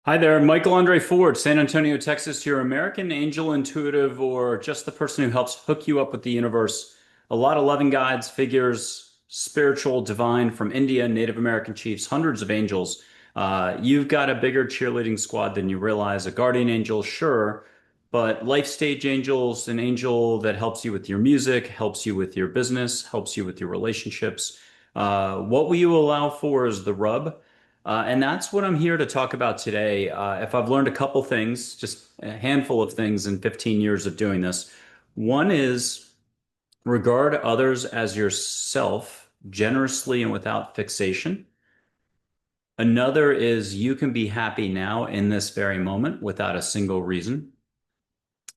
Hi there, Michael Andre Ford, San Antonio, Texas, your American angel intuitive, or just the person who helps hook you up with the universe. A lot of loving guides, figures, spiritual, divine from India, Native American chiefs, hundreds of angels. You've got a bigger cheerleading squad than you realize. A guardian angel, sure, but life stage angels, an angel that helps you with your music, helps you with your business, helps you with your relationships. What will you allow for is the rub. And that's what I'm here to talk about today. If I've learned a couple things, just a handful of things in 15 years of doing this. One is regard others as yourself generously and without fixation. Another is you can be happy now in this very moment without a single reason.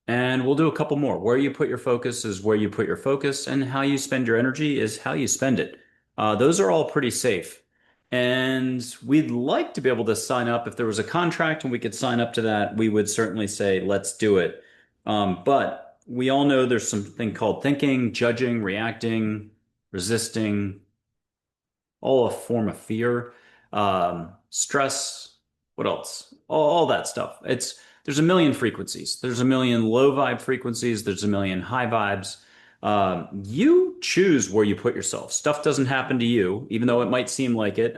And we'll do a couple more. Where you put your focus is where you put your focus, and how you spend your energy is how you spend it. Those are all pretty safe. And we'd like to be able to sign up. If there was a contract and we could sign up to that, we would certainly say, let's do it. But we all know there's something called thinking, judging, reacting, resisting, all a form of fear, stress, what else? All that stuff. There's a million frequencies. There's a million low vibe frequencies. There's a million high vibes. You choose where you put yourself. Stuff doesn't happen to you, even though it might seem like it.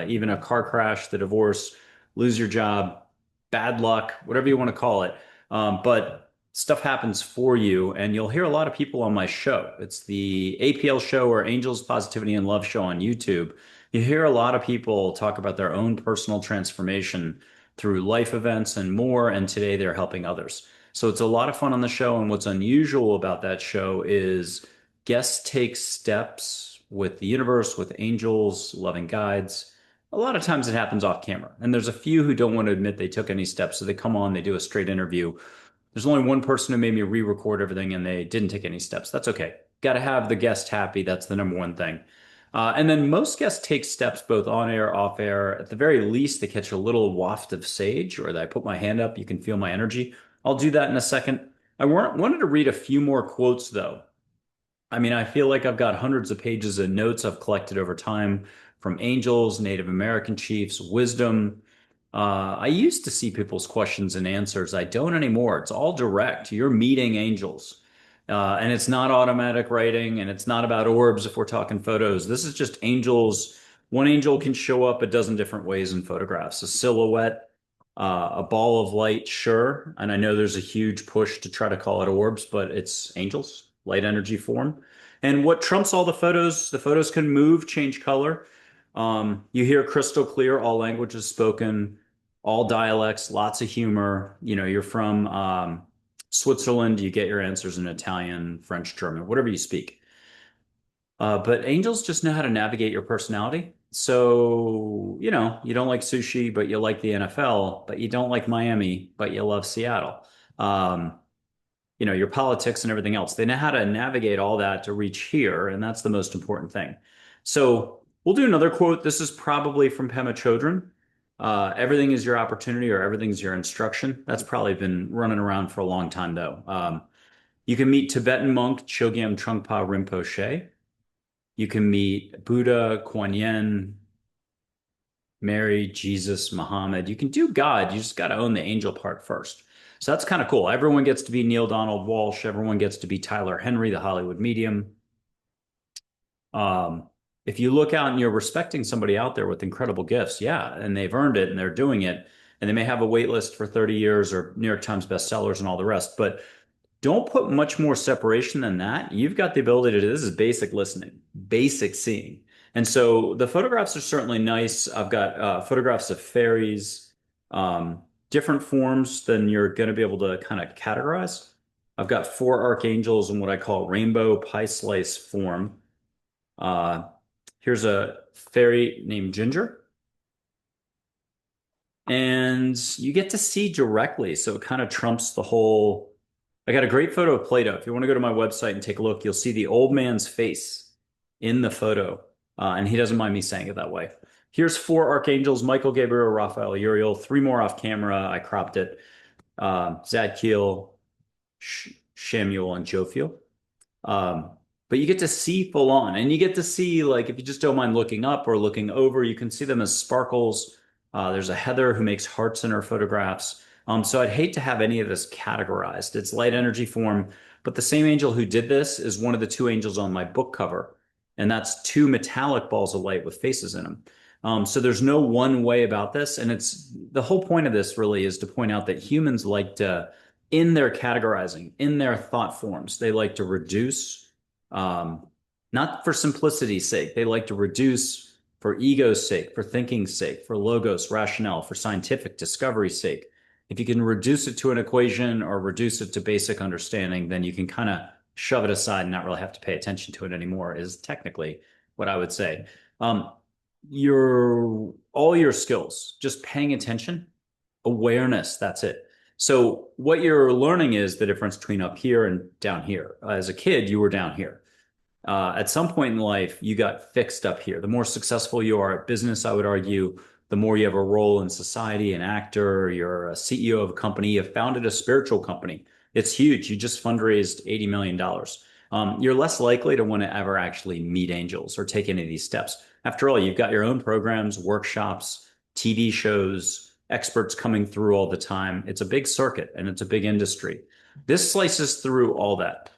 Even a car crash, the divorce, lose your job, bad luck, whatever you want to call it. But stuff happens for you, and you'll hear a lot of people on my show. It's the APL show, or Angels, Positivity, and Love show on YouTube. You hear a lot of people talk about their own personal transformation through life events and more, and today they're helping others. So it's a lot of fun on the show, and what's unusual about that show is guests take steps with the universe, with angels, loving guides. A lot of times it happens off camera, and there's a few who don't want to admit they took any steps, so they come on, they do a straight interview. There's only one person who made me re-record everything, and they didn't take any steps. That's okay. Got to have the guest happy. That's the number one thing. And then most guests take steps both on air, off air. At the very least, they catch a little waft of sage, or that I put my hand up, you can feel my energy. I'll do that in a second. Wanted to read a few more quotes, though. I mean, I feel like I've got hundreds of pages of notes I've collected over time from angels, Native American chiefs, wisdom. I used to see people's questions and answers. I don't anymore. It's all direct. You're meeting angels. And it's not automatic writing, and it's not about orbs if we're talking photos. This is just angels. One angel can show up a dozen different ways in photographs. A silhouette, a ball of light, sure. And I know there's a huge push to try to call it orbs, but it's angels, light energy form. And what trumps all the photos can move, change color. You hear crystal clear, all languages spoken, all dialects, lots of humor. You know, you're from Switzerland, you get your answers in Italian, French, German, whatever you speak. But angels just know how to navigate your personality. So, you know, you don't like sushi, but you like the NFL, but you don't like Miami, but you love Seattle. Um, you know, your politics and everything else. They know how to navigate all that to reach here, and that's the most important thing. So we'll do another quote. This is probably from Pema Chodron. Everything is your opportunity, or everything's your instruction. That's probably been running around for a long time, though. You can meet Tibetan monk Chogyam Trungpa Rinpoche. You can meet Buddha, Kuan Yin, Mary, Jesus, Muhammad. You can do God. You just got to own the angel part first. So that's kind of cool. Everyone gets to be Neil Donald Walsh. Everyone gets to be Tyler Henry, the Hollywood medium. Um, if you look out and you're respecting somebody out there with incredible gifts, yeah, and they've earned it and they're doing it, and they may have a wait list for 30 years or New York Times bestsellers and all the rest, but don't put much more separation than that. You've got the ability to, this is basic listening, basic seeing. And so the photographs are certainly nice. I've got photographs of fairies, different forms than you're going to be able to kind of categorize. I've got four archangels in what I call rainbow pie slice form. Uh, Here's a fairy named Ginger. And you get to see directly. So it kind of trumps the whole. I got a great photo of Plato. If you want to go to my website and take a look, you'll see the old man's face in the photo. And he doesn't mind me saying it that way. Here's four archangels: Michael, Gabriel, Raphael, Uriel. Three more off camera. I cropped it. Zadkiel, Shamuel, and Jophiel. Um, but you get to see full on, and you get to see, like, if you just don't mind looking up or looking over, you can see them as sparkles. There's a Heather who makes hearts in her photographs. So I'd hate to have any of this categorized. It's light energy form, but the same angel who did this is one of the two angels on my book cover, and that's two metallic balls of light with faces in them. So there's no one way about this, and it's the whole point of this really is to point out that humans like to, in their categorizing, in their thought forms, they like to reduce, um, not for simplicity's sake, they like to reduce for ego's sake, for thinking's sake, for logos, rationale, for scientific discovery's sake. If you can reduce it to an equation or reduce it to basic understanding, then you can kind of shove it aside and not really have to pay attention to it anymore, is technically what I would say. Um, your all your skills, just paying attention, awareness, that's it. So what you're learning is the difference between up here and down here. As a kid, you were down here. At some point in life, you got fixed up here. The more successful you are at business, I would argue, the more you have a role in society, an actor, you're a CEO of a company, you've founded a spiritual company. It's huge. You just fundraised $80 million. You're less likely to want to ever actually meet angels or take any of these steps. After all, you've got your own programs, workshops, TV shows, experts coming through all the time. It's a big circuit and it's a big industry. This slices through all that.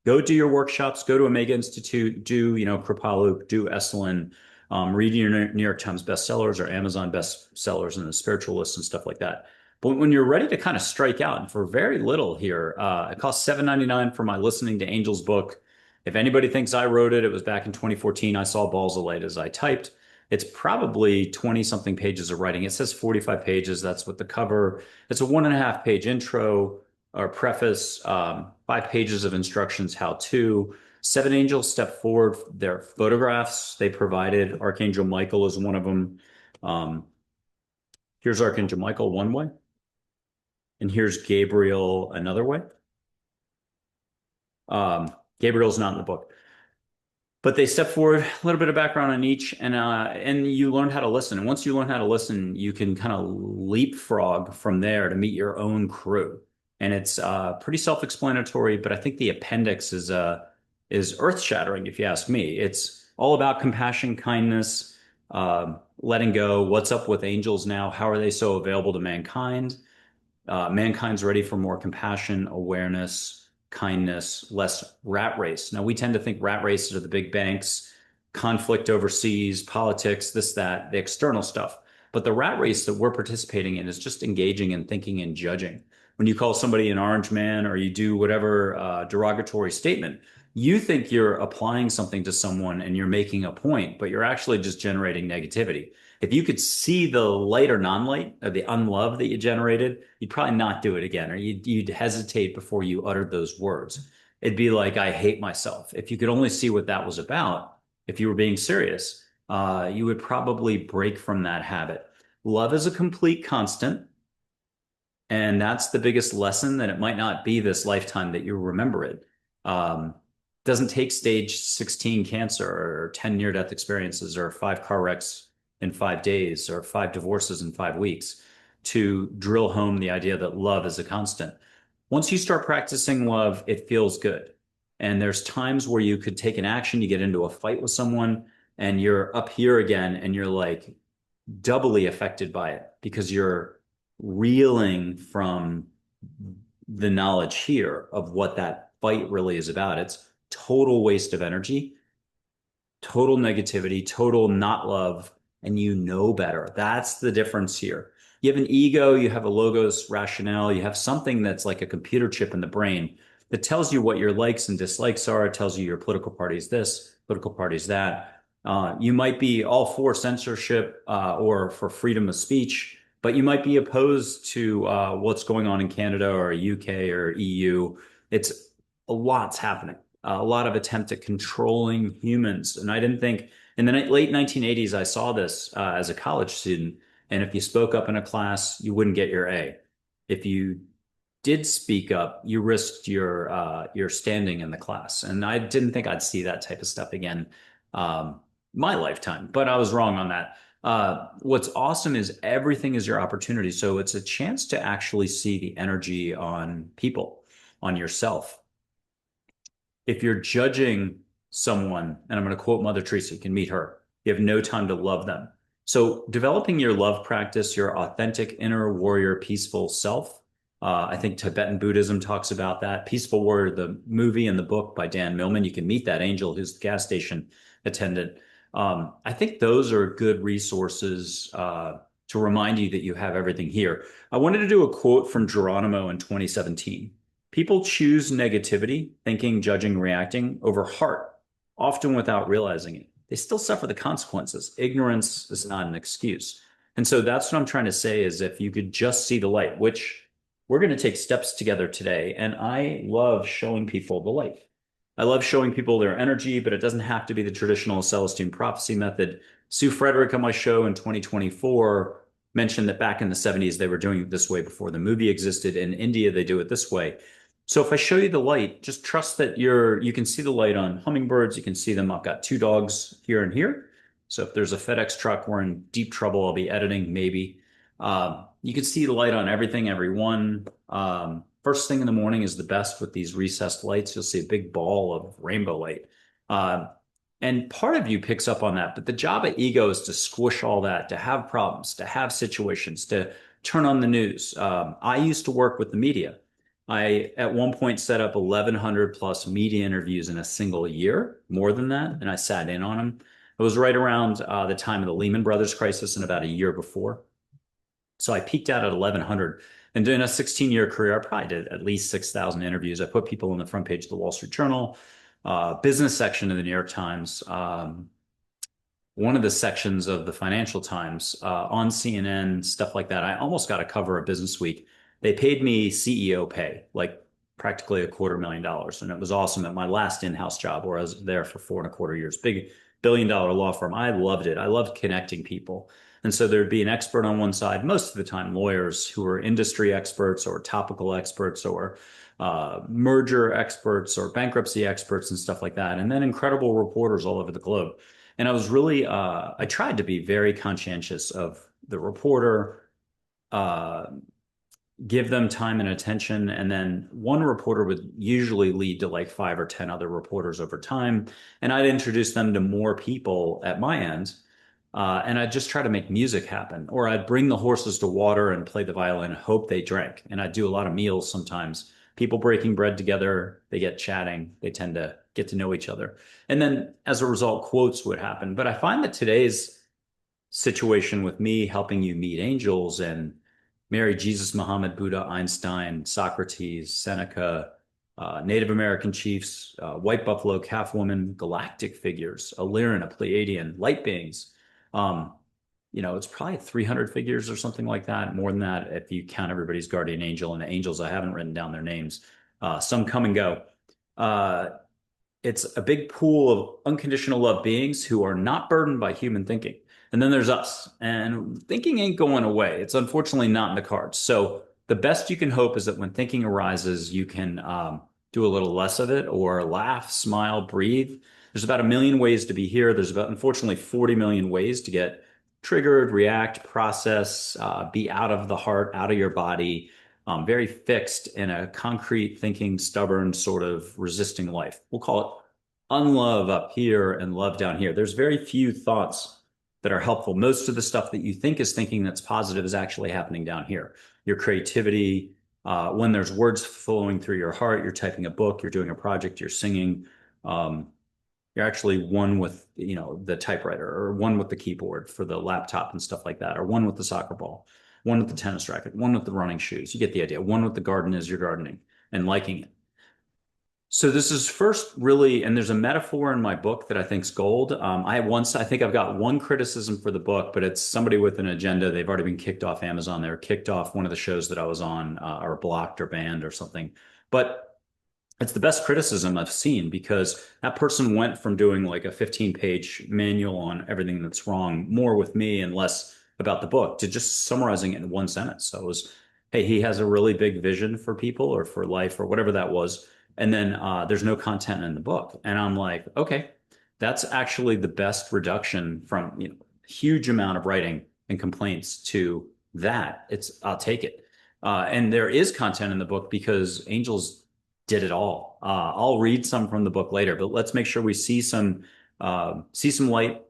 Go do your workshops, go to Omega Institute, do, Kripalu, do Esalen, read your New York Times bestsellers or Amazon bestsellers and the spiritualists and stuff like that. But when you're ready to kind of strike out, and for very little here, it costs $7.99 for my Listening to Angels book. If anybody thinks I wrote it, it was back in 2014. I saw balls of light as I typed. It's probably 20 something pages of writing. It says 45 pages. That's what the cover. It's a 1.5 page intro or preface, 5 pages of instructions, how to. Seven angels step forward. Their photographs they provided. Archangel Michael is one of them. Um, here's Archangel Michael one way, and here's Gabriel another way. Gabriel's not in the book. But they step forward, a little bit of background on each, and you learn how to listen. And once you learn how to listen, you can kind of leapfrog from there to meet your own crew. And it's pretty self-explanatory, but I think the appendix is earth-shattering, if you ask me. It's all about compassion, kindness, letting go. What's up with angels now? How are they so available to mankind? Mankind's ready for more compassion, awareness, kindness, less rat race. Now, we tend to think rat races are the big banks, conflict overseas, politics, this, that, the external stuff. But the rat race that we're participating in is just engaging and thinking and judging. When you call somebody an orange man or you do whatever derogatory statement, you think you're applying something to someone and you're making a point, but you're actually just generating negativity. If you could see the light or non-light or the unlove that you generated, you'd probably not do it again, or you'd hesitate before you uttered those words. It'd be like, I hate myself. If you could only see what that was about, if you were being serious, you would probably break from that habit. Love is a complete constant. And that's the biggest lesson, that it might not be this lifetime that you remember it. Doesn't take stage 16 cancer or 10 near-death experiences or 5 car wrecks in 5 days or 5 divorces in 5 weeks to drill home the idea that love is a constant. Once you start practicing love, it feels good. And there's times where you could take an action, you get into a fight with someone, and you're up here again, and you're like doubly affected by it because you're reeling from the knowledge here of what that fight really is about. It's total waste of energy, total negativity, total not love, and you know better. That's the difference here. You have an ego, you have a logos rationale, you have something that's like a computer chip in the brain that tells you what your likes and dislikes are. It tells you your political party is this, political party is that. You might be all for censorship or for freedom of speech, but you might be opposed to what's going on in Canada or UK or EU. It's a lot's happening. A lot of attempt at controlling humans. And I didn't think in the late 1980s, I saw this as a college student. And if you spoke up in a class, you wouldn't get your A. If you did speak up, you risked your standing in the class. And I didn't think I'd see that type of stuff again my lifetime, but I was wrong on that. What's awesome is everything is your opportunity. So it's a chance to actually see the energy on people, on yourself. If you're judging someone, and I'm going to quote Mother Teresa, you can meet her, you have no time to love them. So developing your love practice, your authentic inner warrior, peaceful self. I think Tibetan Buddhism talks about that. Peaceful Warrior, the movie and the book by Dan Millman. You can meet that angel who's the gas station attendant. I think those are good resources to remind you that you have everything here. I wanted to do a quote from Geronimo in 2017. People choose negativity, thinking, judging, reacting over heart, often without realizing it. They still suffer the consequences. Ignorance is not an excuse. And so that's what I'm trying to say is if you could just see the light, which we're going to take steps together today. And I love showing people the light. I love showing people their energy, but it doesn't have to be the traditional Celestine prophecy method. Sue Frederick on my show in 2024 mentioned that back in the 70s, they were doing it this way before the movie existed. In India, they do it this way. So if I show you the light, just trust that you can see the light on hummingbirds. You can see them. I've got two dogs here and here. So if there's a FedEx truck, we're in deep trouble. I'll be editing maybe. You can see the light on everything, everyone. First thing in the morning is the best with these recessed lights. You'll see a big ball of rainbow light. Uh, and part of you picks up on that, but the job of ego is to squish all that, to have problems, to have situations, to turn on the news. I used to work with the media. I, at one point, set up 1,100 plus media interviews in a single year, more than that, and I sat in on them. It was right around the time of the Lehman Brothers crisis and about a year before. So I peaked out at 1,100. And in a 16-year career, I probably did at least 6,000 interviews. I put people on the front page of the Wall Street Journal, business section of the New York Times, one of the sections of the Financial Times, on CNN, stuff like that. I almost got a cover of Business Week. They paid me CEO pay, like practically $250,000. And it was awesome at my last in-house job where I was there for 4.25 years. Big billion-dollar law firm. I loved it. I loved connecting people. And so there'd be an expert on one side, most of the time lawyers who were industry experts or topical experts or merger experts or bankruptcy experts and stuff like that. And then incredible reporters all over the globe. And I was really, I tried to be very conscientious of the reporter, uh, give them time and attention. And then one reporter would usually lead to like 5 or 10 other reporters over time. And I'd introduce them to more people at my end. And I'd just try to make music happen, or I'd bring the horses to water and play the violin, hope they drank. And I'd do a lot of meals sometimes. People breaking bread together, they get chatting, they tend to get to know each other. And then as a result, quotes would happen. But I find that today's situation with me helping you meet angels and Mary, Jesus, Muhammad, Buddha, Einstein, Socrates, Seneca, Native American chiefs, white buffalo, calf woman, galactic figures, a Lyran, a Pleiadian, light beings. Um, it's probably 300 figures or something like that, more than that if you count everybody's guardian angel and the angels. I haven't written down their names. Some come and go. Uh, it's a big pool of unconditional love beings who are not burdened by human thinking. And then there's us, and thinking ain't going away. It's unfortunately not in the cards. So the best you can hope is that when thinking arises, you can do a little less of it or laugh, smile, breathe. There's about 1 million ways to be here. There's about, unfortunately, 40 million ways to get triggered, react, process, be out of the heart, out of your body, very fixed in a concrete, thinking, stubborn, sort of resisting life. We'll call it unlove up here and love down here. There's very few thoughts that are helpful. Most of the stuff that you think is thinking that's positive is actually happening down here. Your creativity, when there's words flowing through your heart, you're typing a book, you're doing a project, you're singing. You're actually one with, the typewriter or one with the keyboard for the laptop and stuff like that, or one with the soccer ball, one with the tennis racket, one with the running shoes. You get the idea. One with the garden as you're gardening and liking it. So this is first really, and there's a metaphor in my book that I think's gold. I think I've got one criticism for the book, but it's somebody with an agenda. They've already been kicked off Amazon. They were kicked off one of the shows that I was on, or blocked or banned or something. But it's the best criticism I've seen because that person went from doing like a 15-page manual on everything that's wrong, more with me and less about the book, to just summarizing it in one sentence. So it was, hey, he has a really big vision for people or for life or whatever that was. And then there's no content in the book. And I'm like, okay, that's actually the best reduction from, huge amount of writing and complaints to that. I'll take it. And there is content in the book because angels did it all. I'll read some from the book later, but let's make sure we see some light,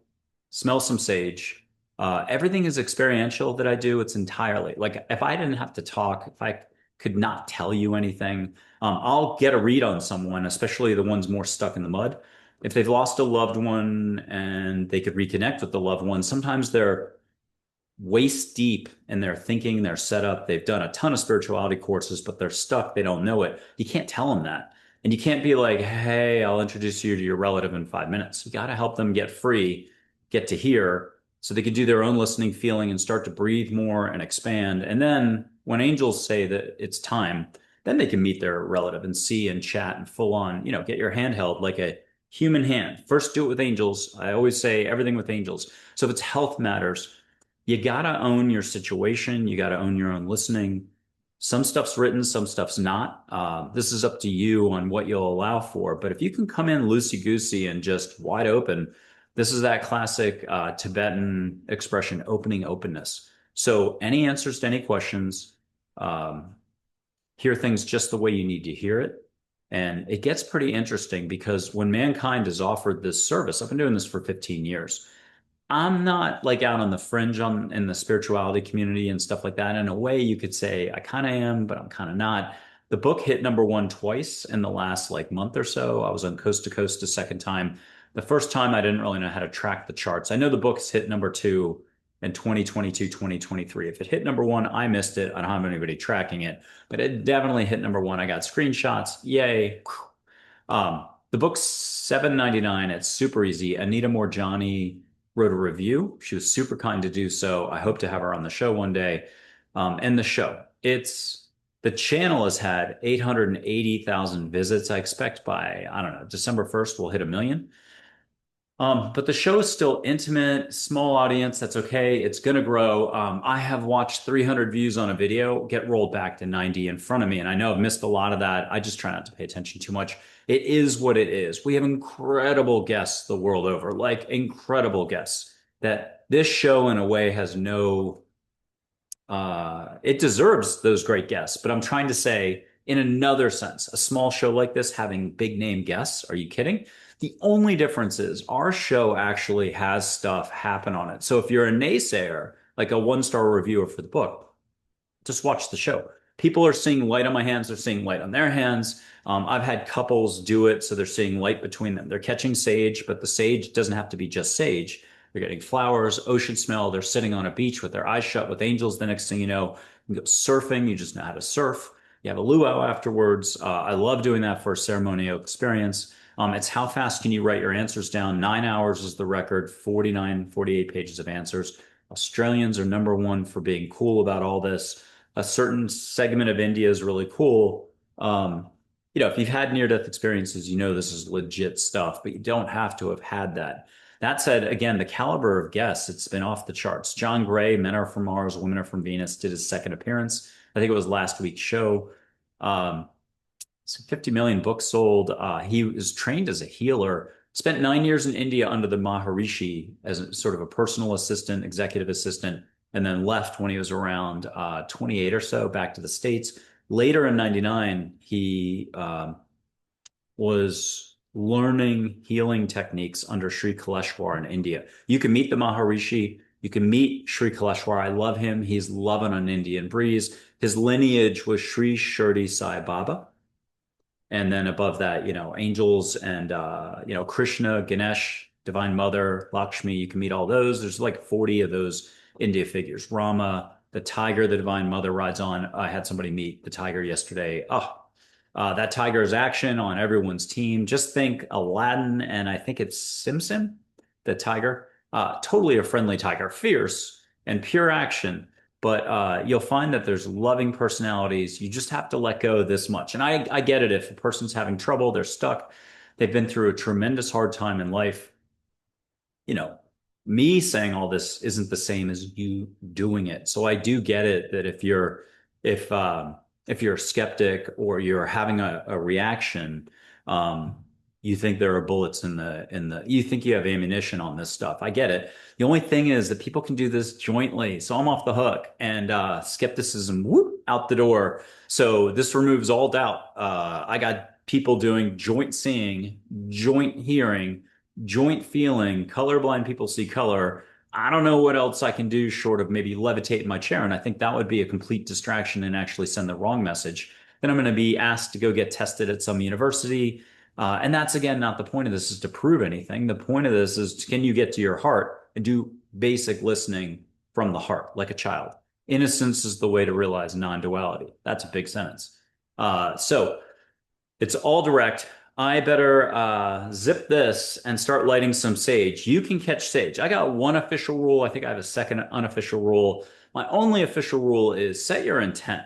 smell some sage, Everything is experiential that I do. It's entirely like if I didn't have to talk, if I could not tell you anything, I'll get a read on someone, especially the ones more stuck in the mud. If they've lost a loved one and they could reconnect with the loved one, sometimes they're waist deep in their thinking, their setup. They've done a ton of spirituality courses, but they're stuck. They don't know it. You can't tell them that. And you can't be like, hey, I'll introduce you to your relative in 5 minutes. You got to help them get free, get to hear, so they can do their own listening, feeling, and start to breathe more and expand. And then when angels say that it's time, then they can meet their relative and see and chat and full on, get your hand held like a human hand. First, do it with angels. I always say everything with angels. So if it's health matters, you gotta own your situation. You gotta own your own listening. Some stuff's written, some stuff's not. This is up to you on what you'll allow for. But if you can come in loosey goosey and just wide open, this is that classic Tibetan expression, opening openness. So any answers to any questions, um, hear things just the way you need to hear it. And it gets pretty interesting because when mankind is offered this service, I've been doing this for 15 years. I'm not like out on the fringe on in the spirituality community and stuff like that. In a way, you could say I kind of am, but I'm kind of not. The book hit number one twice in the last like month or so. I was on Coast to Coast a second time. The first time I didn't really know how to track the charts. I know the book's hit number two in 2022, 2023. If it hit number one, I missed it. I don't have anybody tracking it, but it definitely hit number one. I got screenshots. Yay. The book's $7.99. It's super easy. Anita Morjani wrote a review. She was super kind to do so. I hope to have her on the show one day. And the show, the channel has had 880,000 visits. I expect by, I don't know, December 1st, we'll hit 1 million. But the show is still intimate, small audience. That's okay. It's going to grow. I have watched 300 views on a video get rolled back to 90 in front of me. And I know I've missed a lot of that. I just try not to pay attention too much. It is what it is. We have incredible guests the world over, like incredible guests that this show in a way has no it deserves those great guests, but I'm trying to say in another sense, a small show like this having big name guests, are you kidding? The only difference is our show actually has stuff happen on it. So if you're a naysayer, like a one-star reviewer for the book, just watch the show. People are seeing light on my hands, they're seeing light on their hands. I've had couples do it, so they're seeing light between them. They're catching sage, but the sage doesn't have to be just sage. They're getting flowers, ocean smell. They're sitting on a beach with their eyes shut with angels. The next thing you know, you go surfing. You just know how to surf. You have a luau afterwards. I love doing that for a ceremonial experience. It's how fast can you write your answers down? 9 hours is the record, 49, 48 pages of answers. Australians are number one for being cool about all this. A certain segment of India is really cool. If you've had near-death experiences, you know this is legit stuff, but you don't have to have had that. That said, again, the caliber of guests, it's been off the charts. John Gray, Men Are From Mars, Women Are From Venus, did his second appearance. I think it was last week's show. Um, so 50 million books sold. He was trained as a healer, spent 9 years in India under the Maharishi as sort of a personal assistant, executive assistant, and then left when he was around 28 or so back to the States. Later in 99, he was learning healing techniques under Sri Kaleshwar in India. You can meet the Maharishi. You can meet Sri Kaleshwar. I love him. He's loving an Indian breeze. His lineage was Sri Shirdi Sai Baba. And then above that, angels and, Krishna, Ganesh, Divine Mother, Lakshmi. You can meet all those. There's like 40 of those India figures. Rama, the tiger the Divine Mother rides on. I had somebody meet the tiger yesterday. Oh, that tiger is action on everyone's team. Just think Aladdin and I think it's Sim, the tiger. Totally a friendly tiger, fierce and pure action. But you'll find that there's loving personalities. You just have to let go this much. And I get it. If a person's having trouble, they're stuck, they've been through a tremendous hard time in life. You know, me saying all this isn't the same as you doing it. So I do get it that if if you're a skeptic or you're having a reaction, um, you think there are bullets in the you think you have ammunition on this stuff. I get it. The only thing is that people can do this jointly, so I'm off the hook, and skepticism, whoop, out the door. So this removes all doubt. I got people doing joint seeing, joint hearing, joint feeling. Colorblind people see color. I don't know what else I can do short of maybe levitate in my chair. And I think that would be a complete distraction and actually send the wrong message. Then I'm going to be asked to go get tested at some university. And that's again not the point of this is to prove anything. The point of this is can you get to your heart and do basic listening from the heart like a child? Innocence is the way to realize non-duality. That's a big sentence. So it's all direct. I better zip this and start lighting some sage. You can catch sage. I got one official rule. I think I have a second unofficial rule. My only official rule is set your intent.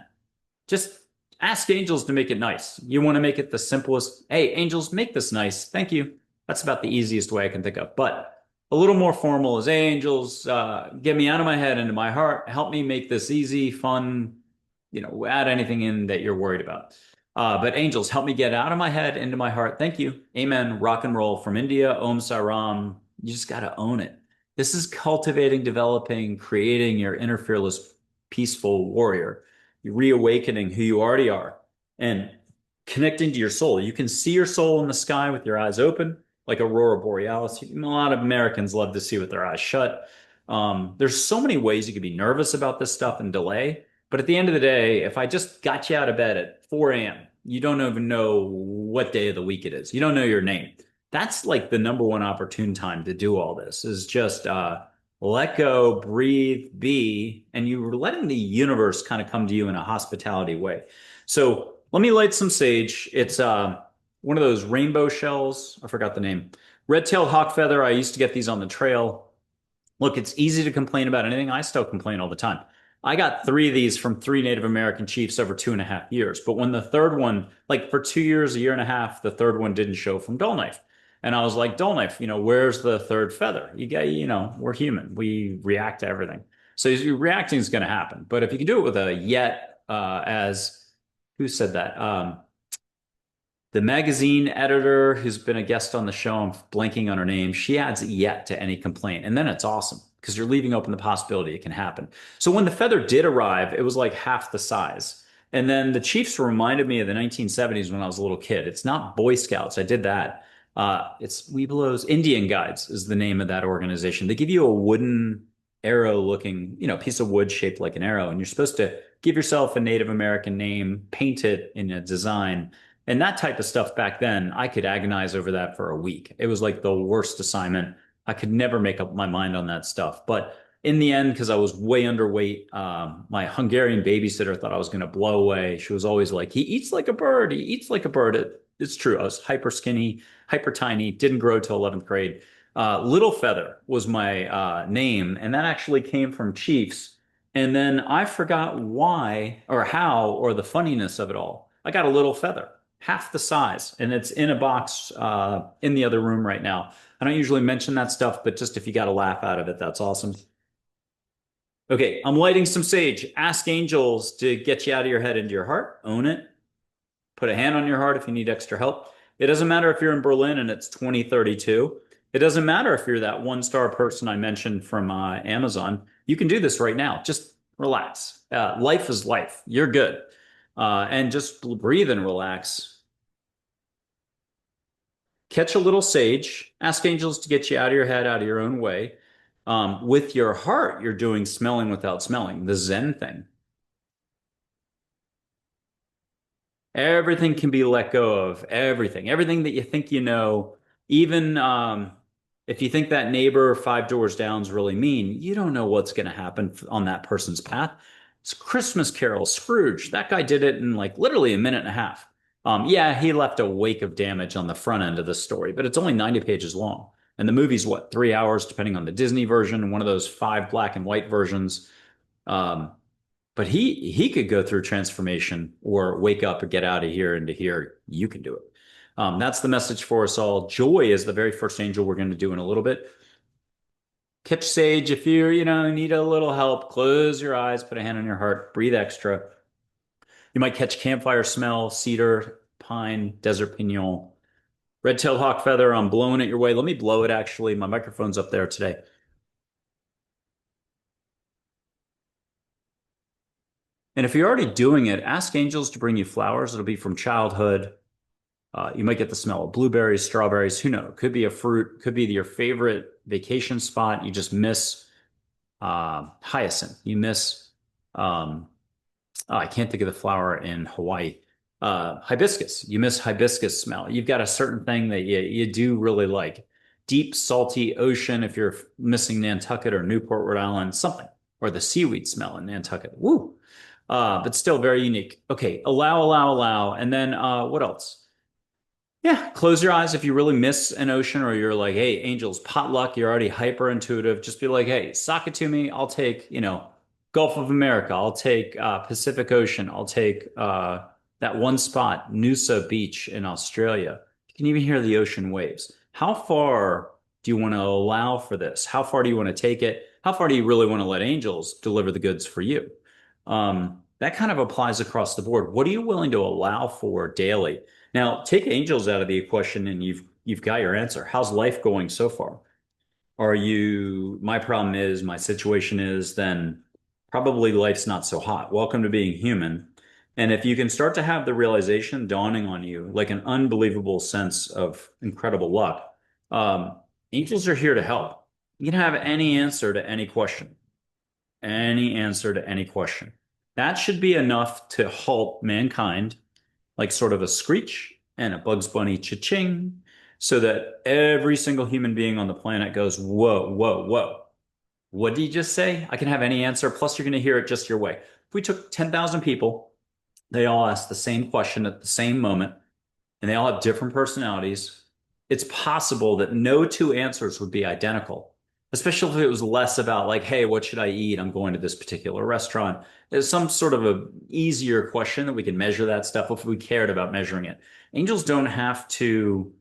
Just ask angels to make it nice. You want to make it the simplest. Hey, angels, make this nice. Thank you. That's about the easiest way I can think of. But a little more formal is, hey, angels, get me out of my head into my heart. Help me make this easy, fun, add anything in that you're worried about. But angels, help me get out of my head into my heart. Thank you. Amen. Rock and roll from India. Om Saram. You just got to own it. This is cultivating, developing, creating your inner fearless, peaceful warrior. You're reawakening who you already are and connecting to your soul. You can see your soul in the sky with your eyes open, like Aurora Borealis. A lot of Americans love to see with their eyes shut. There's so many ways you could be nervous about this stuff and delay. But at the end of the day, if I just got you out of bed at 4 a.m., you don't even know what day of the week it is. You don't know your name. That's like the number one opportune time to do all this is just let go, breathe, be, and you're letting the universe kind of come to you in a hospitality way. So let me light some sage. It's one of those rainbow shells. I forgot the name. Red-tailed hawk feather. I used to get these on the trail. Look, it's easy to complain about anything. I still complain all the time. I got 3 of these from 3 Native American chiefs over 2.5 years. But when the third one, like for 2 years, a year and a half, the third one didn't show from Dull Knife. And I was like, Dull Knife, where's the third feather? You got, we're human. We react to everything. So reacting is going to happen. But if you can do it with a yet, who said that? The magazine editor who's been a guest on the show, I'm blanking on her name, she adds yet to any complaint. And then it's awesome because you're leaving open the possibility it can happen. So when the feather did arrive, it was like half the size. And then the Chiefs reminded me of the 1970s when I was a little kid. It's not Boy Scouts. I did that. It's Weeblos Indian Guides is the name of that organization. They give you a wooden arrow looking, piece of wood shaped like an arrow. And you're supposed to give yourself a Native American name, paint it in a design. And that type of stuff back then, I could agonize over that for a week. It was like the worst assignment. I could never make up my mind on that stuff. But in the end, because I was way underweight, my Hungarian babysitter thought I was going to blow away. She was always like, he eats like a bird. He eats like a bird. It's true. I was hyper skinny, hyper tiny, didn't grow till 11th grade. Little Feather was my name. And that actually came from Chiefs. And then I forgot why or how or the funniness of it all. I got a little feather, half the size, and it's in a box in the other room right now. I don't usually mention that stuff, but just if you got a laugh out of it, that's awesome. Okay, I'm lighting some sage. Ask angels to get you out of your head into your heart. Own it. Put a hand on your heart if you need extra help. It doesn't matter if you're in Berlin and it's 2032. It doesn't matter if you're that 1-star person I mentioned from Amazon. You can do this right now. Just relax. Life is life. You're good. And just breathe and relax. Catch a little sage. Ask angels to get you out of your head, out of your own way. With your heart, you're doing smelling without smelling, the Zen thing. Everything can be let go of. Everything that you think you know. Even if you think that neighbor 5 doors down is really mean, you don't know what's going to happen on that person's path. It's Christmas Carol, Scrooge. That guy did it in like literally a minute and a half. Yeah, he left a wake of damage on the front end of the story, but it's only 90 pages long. And the movie's what, 3 hours, depending on the Disney version, one of those 5 black and white versions. Um, but he could go through transformation or wake up and get out of here into here. You can do it. That's the message for us all. Joy is the very first angel we're going to do in a little bit. Catch sage if you need a little help. Close your eyes, put a hand on your heart, breathe extra. You might catch campfire smell, cedar, pine, desert pinon, red-tailed hawk feather. I'm blowing it your way. Let me blow it actually. My microphone's up there today. And if you're already doing it, ask angels to bring you flowers. It'll be from childhood. You might get the smell of blueberries, strawberries. Who knows? Could be a fruit. Could be your favorite vacation spot you just miss. hyacinth. You miss, um, oh, I can't think of the flower in Hawaii. Hibiscus. You miss hibiscus smell. You've got a certain thing that you do really like. Deep, salty ocean, if you're missing Nantucket or Newport, Rhode Island, something. Or the seaweed smell in Nantucket. Woo! But still very unique. Okay, allow, allow, allow. And then what else? Yeah, close your eyes if you really miss an ocean or you're like, hey, angels, potluck, you're already hyper intuitive. Just be like, hey, sock it to me. I'll take, Gulf of America. I'll take Pacific Ocean. I'll take that one spot, Noosa Beach in Australia. You can even hear the ocean waves. How far do you want to allow for this? How far do you want to take it? How far do you really want to let angels deliver the goods for you? That kind of applies across the board. What are you willing to allow for daily? Now, take angels out of the equation and you've got your answer. How's life going so far? My problem is, my situation is, then probably life's not so hot. Welcome to being human. And if you can start to have the realization dawning on you, like an unbelievable sense of incredible luck, um, angels are here to help. You can have any answer to any question, any answer to any question. That should be enough to halt mankind, like sort of a screech and a Bugs Bunny cha-ching, so that every single human being on the planet goes, whoa, whoa, whoa. What did you just say? I can have any answer. Plus, you're going to hear it just your way. If we took 10,000 people, they all asked the same question at the same moment, and they all have different personalities, it's possible that no two answers would be identical, especially if it was less about like, hey, what should I eat? I'm going to this particular restaurant. There's some sort of a easier question that we can measure that stuff if we cared about measuring it. Angels don't have to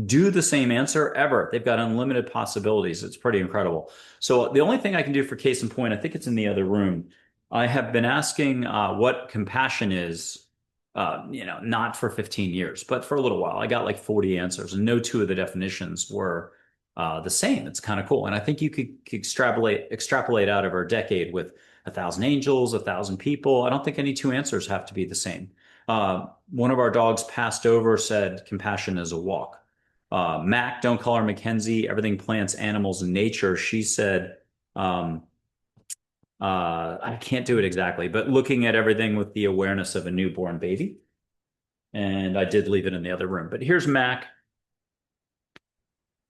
do the same answer ever. They've got unlimited possibilities. It's pretty incredible. So the only thing I can do for case in point, I think it's in the other room. I have been asking what compassion is, not for 15 years, but for a little while. I got like 40 answers, and no two of the definitions were the same. It's kind of cool. And I think you could extrapolate out of our decade with 1,000 angels, 1,000 people. I don't think any two answers have to be the same. One of our dogs passed over, said compassion is a walk. Mac, don't call her Mackenzie, everything plants, animals, and nature. She said, um, I can't do it exactly, but looking at everything with the awareness of a newborn baby. And I did leave it in the other room. But here's Mac.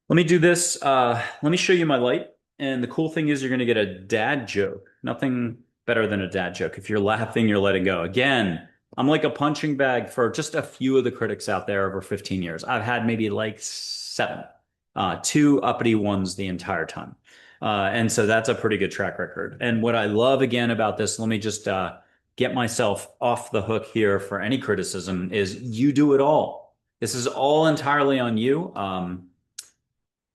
Let me do this. Let me show you my light. And the cool thing is you're going to get a dad joke. Nothing better than a dad joke. If you're laughing, you're letting go. Again, I'm like a punching bag for just a few of the critics out there over 15 years. I've had maybe like seven, two uppity ones the entire time. And so that's a pretty good track record. And what I love again about this, let me just get myself off the hook here for any criticism, is you do it all. This is all entirely on you.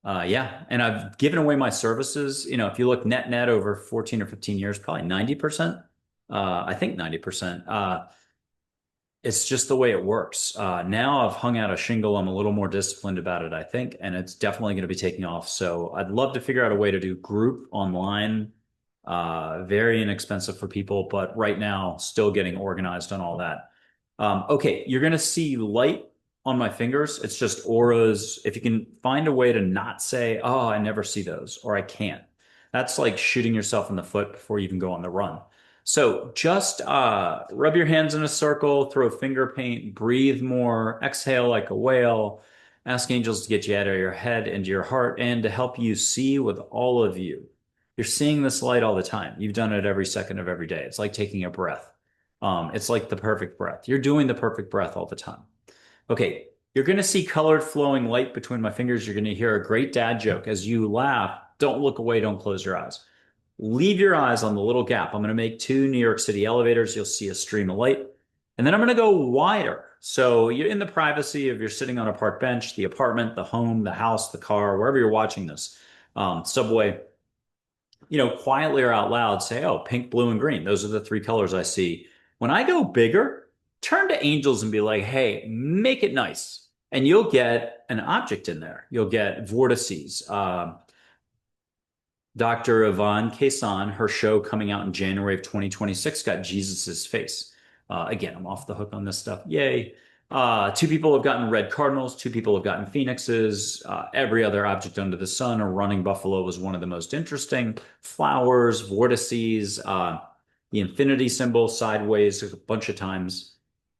Yeah, and I've given away my services. If you look net over 14 or 15 years, probably 90%. I think 90%. It's just the way it works. Now I've hung out a shingle. I'm a little more disciplined about it, I think, and it's definitely going to be taking off. So I'd love to figure out a way to do group online. Very inexpensive for people, but right now still getting organized on all that. Okay, you're going to see light on my fingers. It's just auras. If you can find a way to not say, oh, I never see those, or I can't, that's like shooting yourself in the foot before you even go on the run. So just rub your hands in a circle, throw finger paint, breathe more, exhale like a whale, ask angels to get you out of your head into your heart and to help you see with all of you. You're seeing this light all the time. You've done it every second of every day. It's like taking a breath. It's like the perfect breath. You're doing the perfect breath all the time. Okay, you're going to see colored flowing light between my fingers. You're going to hear a great dad joke. As you laugh, don't look away, don't close your eyes. Leave your eyes on the little gap. I'm going to make two New York City elevators. You'll see a stream of light. And then I'm going to go wider. So you're in the privacy of you're sitting on a park bench, the apartment, the home, the house, the car, wherever you're watching this, subway, quietly or out loud say, oh, pink, blue, and green. Those are the three colors I see. When I go bigger, turn to angels and be like, hey, make it nice. And you'll get an object in there. You'll get vortices. Dr. Yvonne Kaysan, her show coming out in January of 2026, got Jesus's face. Again, I'm off the hook on this stuff. Yay. Two people have gotten red cardinals, two people have gotten phoenixes. Every other object under the sun, a running buffalo was one of the most interesting. Flowers, vortices, the infinity symbol sideways a bunch of times.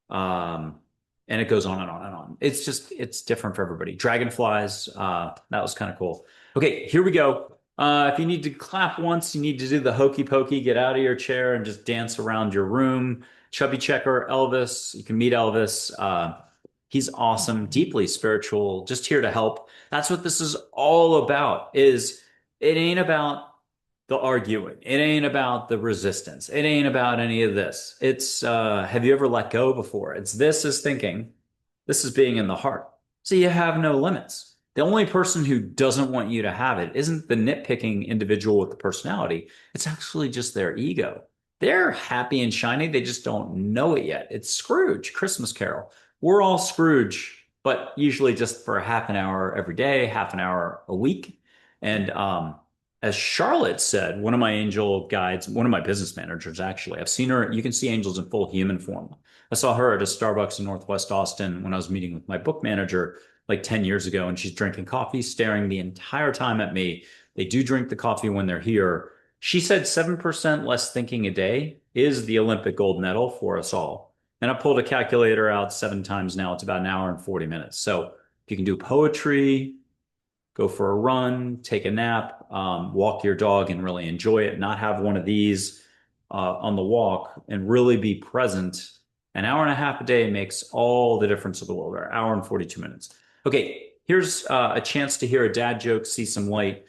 Um, and it goes on and on and on. It's just, it's different for everybody. Dragonflies, that was kind of cool. Okay, here we go. If you need to clap once, you need to do the hokey pokey, get out of your chair and just dance around your room. Chubby Checker, Elvis, you can meet Elvis. He's awesome, deeply spiritual, just here to help. That's what this is all about, is it ain't about the arguing. It ain't about the resistance. It ain't about any of this. It's have you ever let go before? It's this is thinking, this is being in the heart. So you have no limits. The only person who doesn't want you to have it isn't the nitpicking individual with the personality. It's actually just their ego. They're happy and shiny. They just don't know it yet. It's Scrooge, Christmas Carol. We're all Scrooge, but usually just for half an hour every day, half an hour a week. And as Charlotte said, one of my angel guides, one of my business managers, actually, I've seen her. You can see angels in full human form. I saw her at a Starbucks in Northwest Austin when I was meeting with my book manager like 10 years ago, and she's drinking coffee, staring the entire time at me. They do drink the coffee when they're here. She said 7% less thinking a day is the Olympic gold medal for us all. And I pulled a calculator out 7 times now. It's about an hour and 40 minutes. So if you can do poetry, go for a run, take a nap, walk your dog and really enjoy it, not have one of these on the walk and really be present. An hour and a half a day makes all the difference of the world, or an hour and 42 minutes. Okay, here's a chance to hear a dad joke, see some light.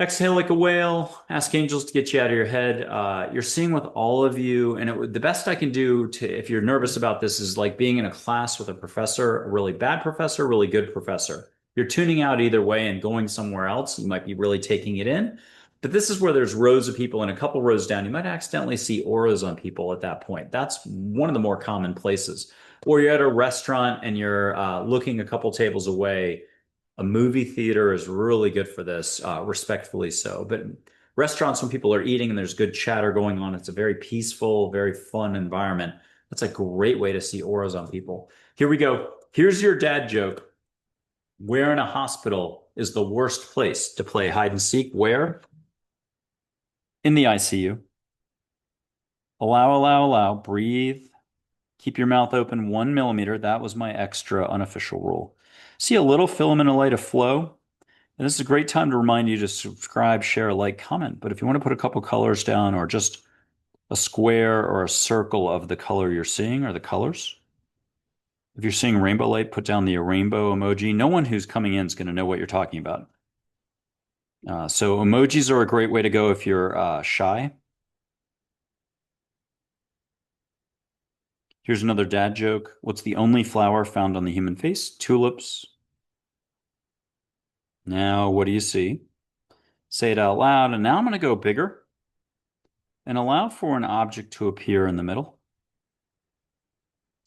Exhale like a whale. Ask angels to get you out of your head. You're seeing with all of you, and the best I can do to, if you're nervous about this, is like being in a class with a professor, a really bad professor, a really good professor. You're tuning out either way and going somewhere else. You might be really taking it in, but this is where there's rows of people, and a couple rows down, you might accidentally see auras on people at that point. That's one of the more common places. Or you're at a restaurant and you're looking a couple tables away. A movie theater is really good for this, respectfully so. But restaurants, when people are eating and there's good chatter going on, it's a very peaceful, very fun environment. That's a great way to see auras on people. Here we go. Here's your dad joke. Where in a hospital is the worst place to play hide and seek? Where? In the ICU. Allow, allow, allow. Breathe. Keep your mouth open 1 millimeter. That was my extra unofficial rule. See a little filament of light of flow? And this is a great time to remind you to subscribe, share, like, comment. But if you want to put a couple colors down or just a square or a circle of the color you're seeing or the colors. If you're seeing rainbow light, put down the rainbow emoji. No one who's coming in is going to know what you're talking about. So emojis are a great way to go if you're shy. Here's another dad joke. What's the only flower found on the human face? Tulips. Now, what do you see? Say it out loud. And now I'm going to go bigger and allow for an object to appear in the middle.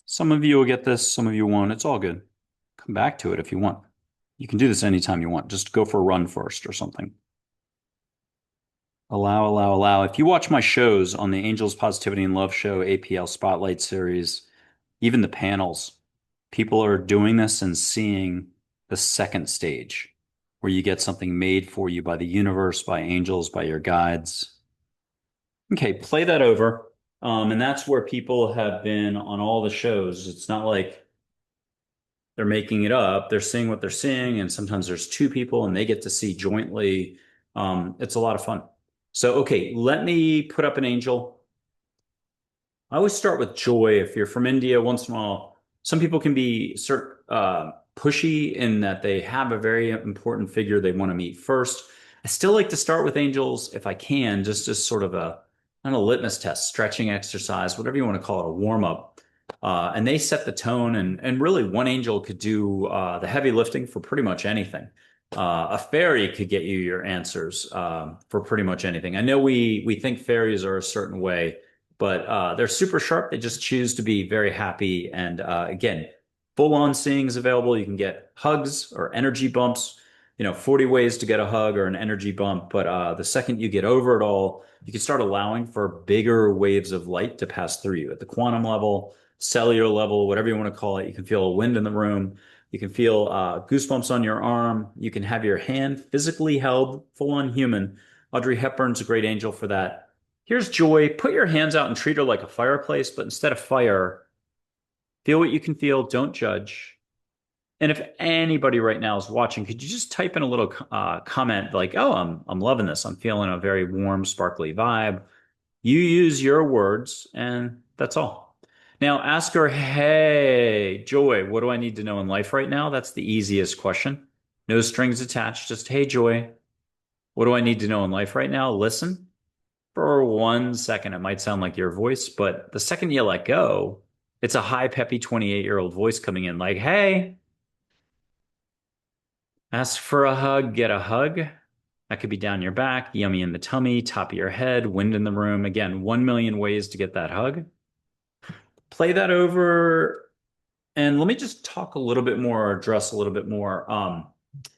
Some of you will get this, some of you won't. It's all good. Come back to it if you want. You can do this anytime you want. Just go for a run first or something. Allow, allow, allow. If you watch my shows on the Angels Positivity and Love Show, APL Spotlight Series, even the panels, people are doing this and seeing the second stage where you get something made for you by the universe, by angels, by your guides. Okay, play that over. And that's where people have been on all the shows. It's not like they're making it up. They're seeing what they're seeing. And sometimes there's two people and they get to see jointly. It's a lot of fun. So, okay, let me put up an angel. I always start with joy. If you're from India, once in a while, some people can be pushy in that they have a very important figure they want to meet first. I still like to start with angels if I can, just as sort of a, I don't know, litmus test, stretching exercise, whatever you want to call it, a warm up. And they set the tone, and really one angel could do the heavy lifting for pretty much anything. A fairy could get you your answers for pretty much anything. I know we think fairies are a certain way, but they're super sharp. They just choose to be very happy. And again, full-on seeing is available. You can get hugs or energy bumps. 40 ways to get a hug or an energy bump. But the second you get over it all, you can start allowing for bigger waves of light to pass through you at the quantum level. cellular level, whatever you want to call it. You can feel a wind in the room. You can feel goosebumps on your arm. You can have your hand physically held, full on human. Audrey Hepburn's a great angel for that. Here's Joy. Put your hands out and treat her like a fireplace, but instead of fire, feel what you can feel. Don't judge. And if anybody right now is watching, could you just type in a little comment like, "Oh, I'm loving this. I'm feeling a very warm, sparkly vibe." You use your words, and that's all. Now ask her, "Hey, Joy, what do I need to know in life right now?" That's the easiest question. No strings attached. Just, "Hey, Joy, what do I need to know in life right now?" Listen for 1 second. It might sound like your voice, but the second you let go, it's a high, peppy 28-year-old voice coming in like, "Hey." Ask for a hug, get a hug. That could be down your back, yummy in the tummy, top of your head, wind in the room. Again, 1 million ways to get that hug. Play that over. And let me just talk a little bit more, or address a little bit more.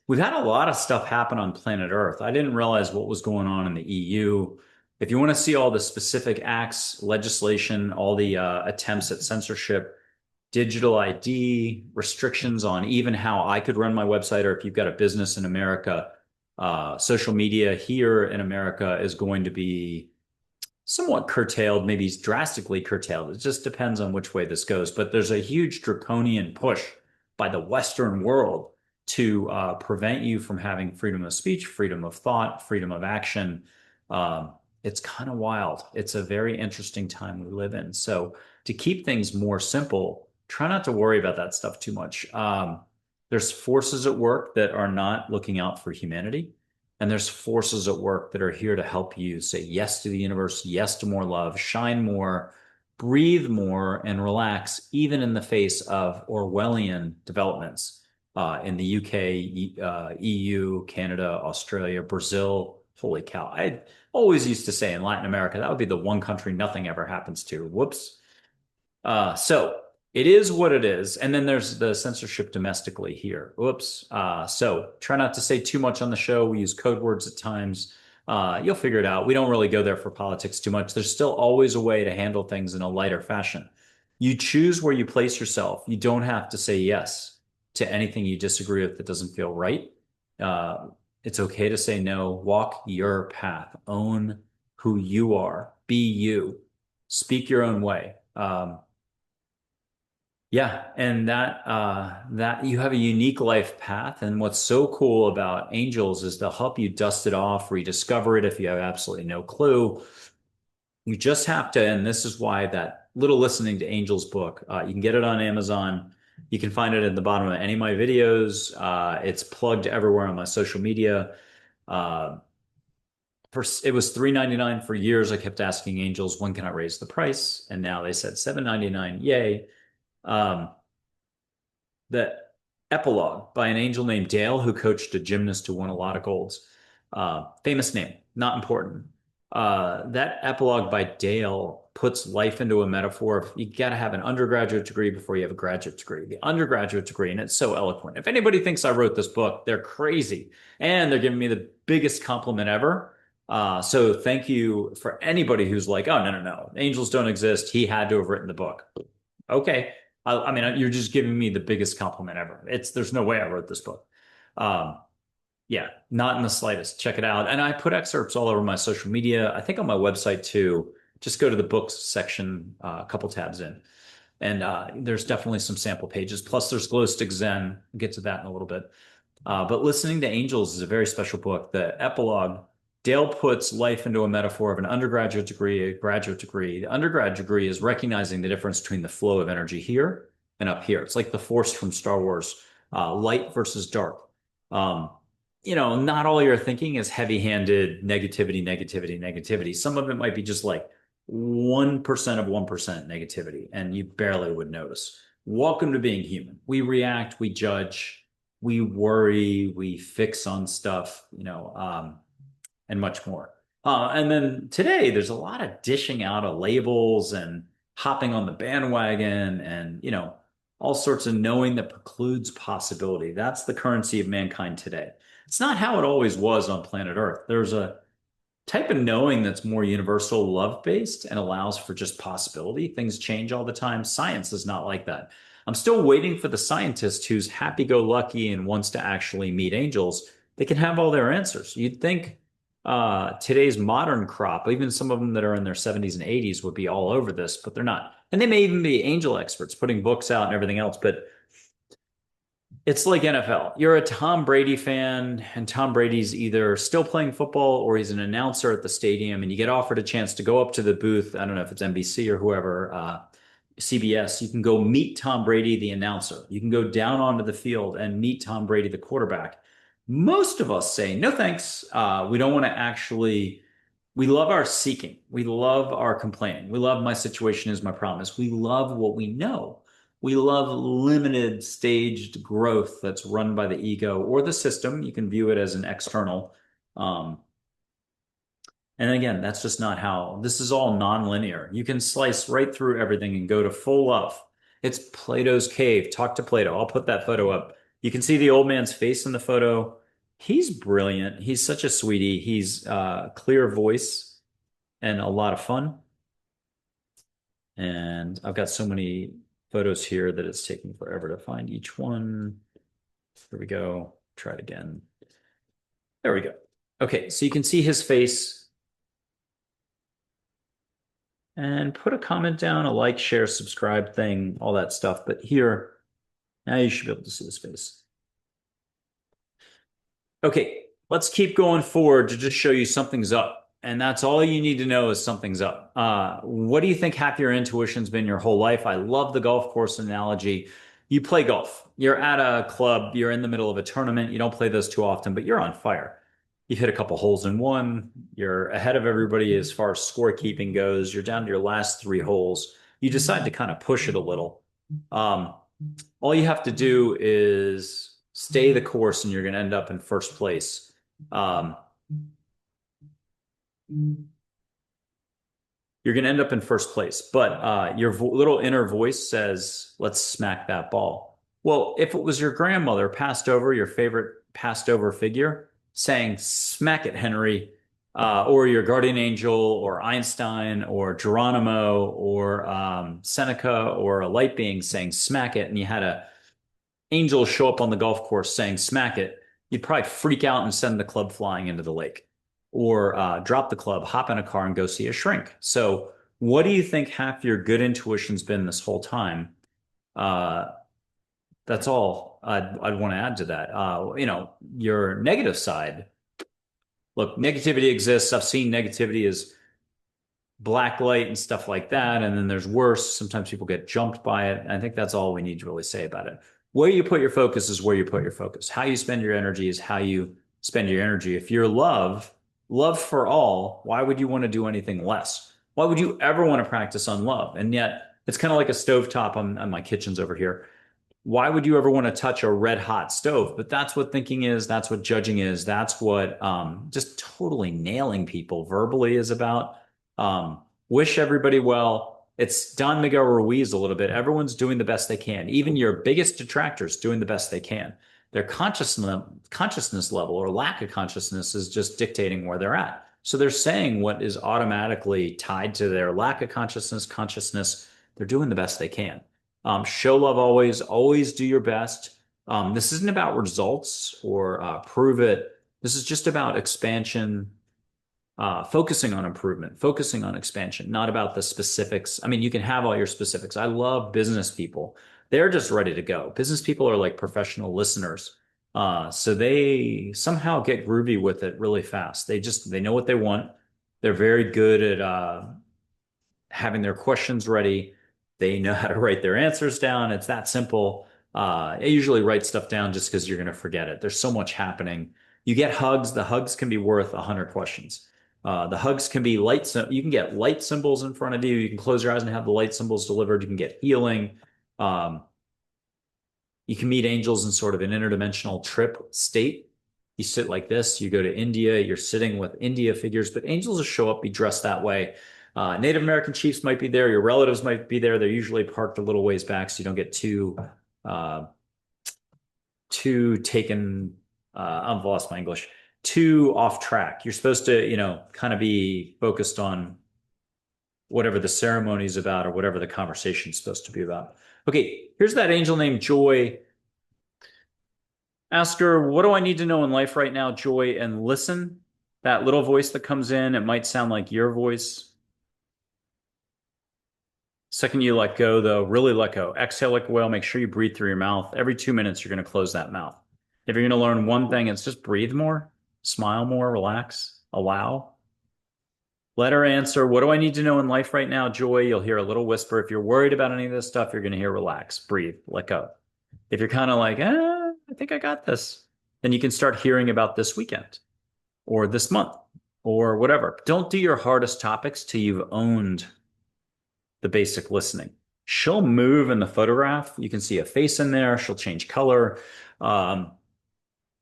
We've had a lot of stuff happen on planet Earth. I didn't realize what was going on in the EU. If you want to see all the specific acts, legislation, all the attempts at censorship, digital ID, restrictions on even how I could run my website, or if you've got a business in America, social media here in America is going to be somewhat curtailed, maybe drastically curtailed. It just depends on which way this goes. But there's a huge draconian push by the Western world to prevent you from having freedom of speech, freedom of thought, freedom of action. It's kind of wild. It's a very interesting time we live in. So to keep things more simple, try not to worry about that stuff too much. There's forces at work that are not looking out for humanity. And there's forces at work that are here to help you say yes to the universe, yes to more love, shine more, breathe more, and relax, even in the face of Orwellian developments in the UK, EU, Canada, Australia, Brazil. Holy cow. I always used to say in Latin America, that would be the one country nothing ever happens to. Whoops. So it is what it is. And then there's the censorship domestically here. Whoops. So try not to say too much on the show. We use code words at times. You'll figure it out. We don't really go there for politics too much. There's still always a way to handle things in a lighter fashion. You choose where you place yourself. You don't have to say yes to anything you disagree with that doesn't feel right. Uh, it's okay to say no. Walk your path. Own who you are. Be you. Speak your own way. Yeah, and that you have a unique life path. And what's so cool about angels is they'll help you dust it off, rediscover it if you have absolutely no clue. You just have to, and this is why that little listening to angels book, you can get it on Amazon. You can find it at the bottom of any of my videos. It's plugged everywhere on my social media. Uh, it was $3.99 for years. I kept asking angels, when can I raise the price? And now they said $7.99. Yay. Um, the epilogue by an angel named Dale, who coached a gymnast who won a lot of golds. Famous name, not important. That epilogue by Dale puts life into a metaphor of you got to have an undergraduate degree before you have a graduate degree. The undergraduate degree, and it's so eloquent. If anybody thinks I wrote this book, they're crazy. And they're giving me the biggest compliment ever. So thank you for anybody who's like, oh, no, no, no. Angels don't exist. He had to have written the book. Okay. I mean, you're just giving me the biggest compliment ever. There's no way I wrote this book. Um, yeah, not in the slightest. Check it out. And I put excerpts all over my social media. I think on my website too. Just go to the books section, a couple tabs in. And there's definitely some sample pages. Plus, there's Glow Stick Zen. We'll get to that in a little bit. But Listening to Angels is a very special book. The epilogue, Dale puts life into a metaphor of an undergraduate degree, a graduate degree. The undergrad degree is recognizing the difference between the flow of energy here and up here. It's like the Force from Star Wars, light versus dark. Um, not all you're thinking is heavy-handed negativity, negativity, negativity. Some of it might be just like 1% of 1% negativity, and you barely would notice. Welcome to being human. We react, we judge, we worry, we fix on stuff, and much more. And then today, there's a lot of dishing out of labels and hopping on the bandwagon and, all sorts of knowing that precludes possibility. That's the currency of mankind today. It's not how it always was on planet Earth. type of knowing that's more universal, love based, and allows for just possibility. Things change all the time. Science is not like that. I'm still waiting for the scientist who's happy go lucky and wants to actually meet angels. They can have all their answers. You'd think today's modern crop, even some of them that are in their 70s and 80s, would be all over this, but they're not. And they may even be angel experts putting books out and everything else. But it's like NFL. You're a Tom Brady fan, and Tom Brady's either still playing football or he's an announcer at the stadium, and you get offered a chance to go up to the booth. I don't know if it's NBC or whoever, CBS. You can go meet Tom Brady, the announcer. You can go down onto the field and meet Tom Brady, the quarterback. Most of us say, no thanks. We don't want to actually we love our seeking. We love our complaining. We love my situation is my promise. We love what we know. We love limited staged growth that's run by the ego or the system. You can view it as an external. Um, and again, that's just not how this is all nonlinear. You can slice right through everything and go to full love. It's Plato's cave. Talk to Plato. I'll put that photo up. You can see the old man's face in the photo. He's brilliant. He's such a sweetie. He's clear voice and a lot of fun. And I've got so many photos here that it's taking forever to find each one. Here we go. Try it again. There we go. Okay, so you can see his face and put a comment down, a like, share, subscribe thing, all that stuff. But here, now you should be able to see his face. Okay, let's keep going forward to just show you something's up. And that's all you need to know is something's up. What do you think half your intuition's been your whole life? I love the golf course analogy. You play golf. You're at a club. You're in the middle of a tournament. You don't play those too often, but you're on fire. You've hit a couple holes in one. You're ahead of everybody as far as scorekeeping goes. You're down to your last three holes. You decide to kind of push it a little. Um, all you have to do is stay the course and you're going to end up in first place. You're going to end up in first place, but your little inner voice says, let's smack that ball. Well, if it was your grandmother passed over, your favorite passed over figure, saying, smack it, Henry, or your guardian angel, or Einstein, or Geronimo, or Seneca, or a light being saying, smack it, and you had a angels show up on the golf course saying smack it, you'd probably freak out and send the club flying into the lake or drop the club, hop in a car and go see a shrink. So what do you think half your good intuition's been this whole time? Uh, that's all I'd want to add to that. Your negative side. Look, negativity exists. I've seen negativity as black light and stuff like that. And then there's worse. Sometimes people get jumped by it. I think that's all we need to really say about it. Where you put your focus is where you put your focus. How you spend your energy is how you spend your energy. If you're love for all, why would you want to do anything less? Why would you ever want to practice on love? And yet it's kind of like a stovetop on my kitchen's over here. Why would you ever want to touch a red hot stove? But that's what thinking is. That's what judging is. That's what just totally nailing people verbally is about. Wish everybody well. It's Don Miguel Ruiz a little bit. Everyone's doing the best they can. Even your biggest detractors doing the best they can. Their consciousness level or lack of consciousness is just dictating where they're at. So they're saying what is automatically tied to their lack of consciousness. They're doing the best they can. Show love always, always do your best. This isn't about results or prove it. This is just about expansion, focusing on improvement, focusing on expansion, not about the specifics. I mean, you can have all your specifics. I love business people. They're just ready to go. Business people are like professional listeners. So they somehow get groovy with it really fast. They know what they want. They're very good at having their questions ready. They know how to write their answers down. It's that simple. I usually write stuff down just because you're going to forget it. There's so much happening. You get hugs. The hugs can be worth 100 questions. The hugs can be light. You can get light symbols in front of you. You can close your eyes and have the light symbols delivered. You can get healing. Um, you can meet angels in sort of an interdimensional trip state. You sit like this. You go to India. You're sitting with India figures, but angels will show up, be dressed that way. Native American chiefs might be there. Your relatives might be there. They're usually parked a little ways back, so you don't get too taken. I've lost my English. too off track. You're supposed to, kind of be focused on whatever the ceremony is about or whatever the conversation is supposed to be about. Okay, here's that angel named Joy. Ask her, what do I need to know in life right now, Joy? And listen. That little voice that comes in, it might sound like your voice. Second you let go, though, really let go. Exhale like a whale. Make sure you breathe through your mouth. Every 2 minutes, you're going to close that mouth. If you're going to learn one thing, it's just breathe more, smile more, relax, allow. Let her answer, what do I need to know in life right now, Joy? You'll hear a little whisper. If you're worried about any of this stuff, you're going to hear relax, breathe, let go. If you're kind of like, I think I got this, then you can start hearing about this weekend or this month or whatever. Don't do your hardest topics till you've owned the basic listening. She'll move in the photograph. You can see a face in there. She'll change color. Um,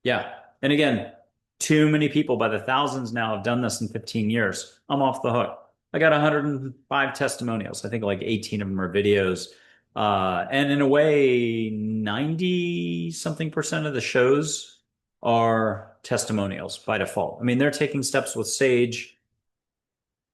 yeah. And again, too many people by the thousands now have done this in 15 years. I'm off the hook. I got 105 testimonials. I think like 18 of them are videos. And in a way, 90 something percent of the shows are testimonials by default. I mean, they're taking steps with Sage,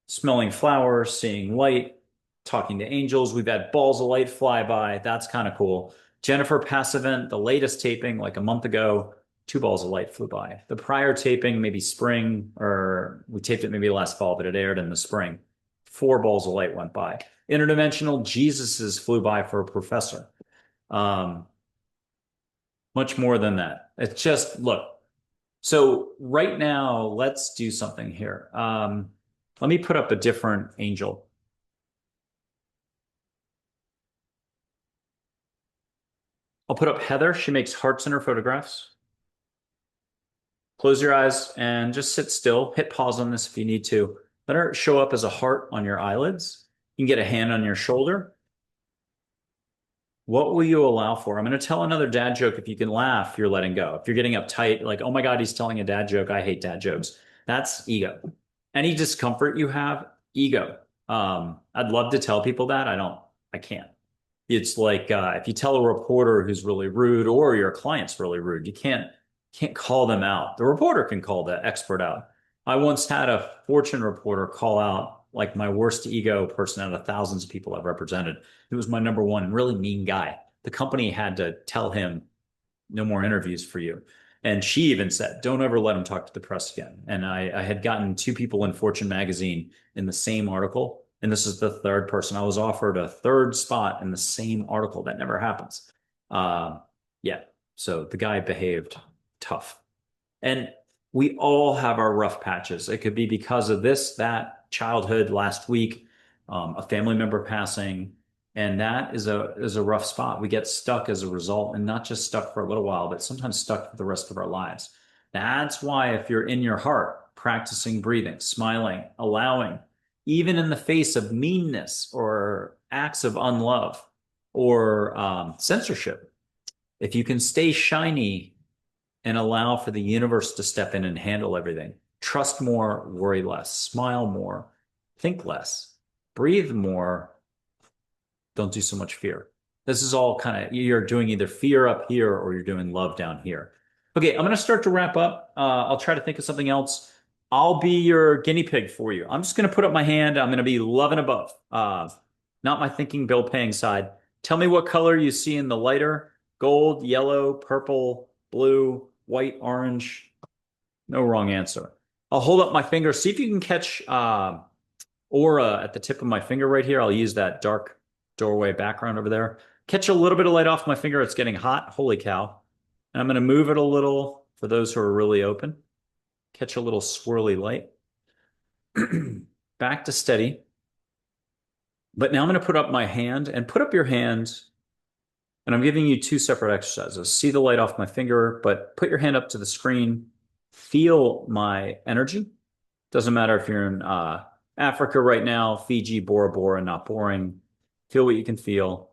smelling flowers, seeing light, talking to angels. We've had balls of light fly by. That's kind of cool. Jennifer Passavant, the latest taping, like a month ago, two balls of light flew by. The prior taping, maybe spring, or we taped it maybe last fall, but it aired in the spring. Four balls of light went by. Interdimensional Jesuses flew by for a professor. Um, Much more than that. It's just, look. So right now, let's do something here. Let me put up a different angel. I'll put up Heather. She makes hearts in her photographs. Close your eyes and just sit still. Hit pause on this if you need to. Let her show up as a heart on your eyelids. You can get a hand on your shoulder. What will you allow for? I'm going to tell another dad joke. If you can laugh, you're letting go. If you're getting uptight, like, oh my God, he's telling a dad joke. I hate dad jokes. That's ego. Any discomfort you have, ego. I'd love to tell people that. I can't. It's like if you tell a reporter who's really rude or your client's really rude, you can't call them out. The reporter can call the expert out. I once had a Fortune reporter call out like my worst ego person out of thousands of people I've represented. He was my number one really mean guy. The company had to tell him no more interviews for you. And she even said, don't ever let him talk to the press again. And I had gotten two people in Fortune magazine in the same article. And this is the third person. I was offered a third spot in the same article. That never happens. Yeah. So the guy behaved tough. And we all have our rough patches. It could be because of this, that, childhood, last week, a family member passing, and that is a rough spot. We get stuck as a result, and not just stuck for a little while, but sometimes stuck for the rest of our lives. That's why if you're in your heart, practicing breathing, smiling, allowing, even in the face of meanness or acts of unlove or censorship, if you can stay shiny and allow for the universe to step in and handle everything. Trust more, worry less, smile more, think less, breathe more, don't do so much fear. This is all kind of, you're doing either fear up here or you're doing love down here. Okay, I'm going to start to wrap up. I'll try to think of something else. I'll be your guinea pig for you. I'm just going to put up my hand. I'm going to be love and above, not my thinking, bill paying side. Tell me what color you see in the lighter: gold, yellow, purple, blue, white, orange. No wrong answer. I'll hold up my finger. See if you can catch aura at the tip of my finger right here. I'll use that dark doorway background over there. Catch a little bit of light off my finger. It's getting hot. Holy cow. And I'm going to move it a little for those who are really open. Catch a little swirly light. Back to steady. But now I'm going to put up my hand and put up your hand. And I'm giving you two separate exercises. See the light off my finger, but put your hand up to the screen. Feel my energy. Doesn't matter if you're in Africa right now, Fiji, Bora Bora, not boring. Feel what you can feel.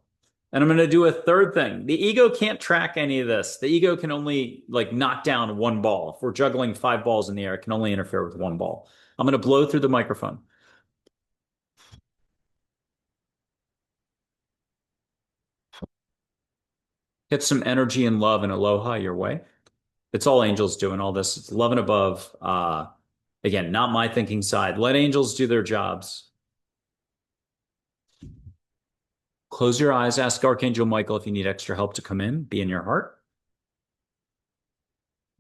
And I'm going to do a third thing. The ego can't track any of this. The ego can only like knock down one ball. If we're juggling five balls in the air, it can only interfere with one ball. I'm going to blow through the microphone. Get some energy and love and aloha your way. It's all angels doing all this. It's love and above. Again, not my thinking side. Let angels do their jobs. Close your eyes. Ask Archangel Michael if you need extra help to come in, be in your heart.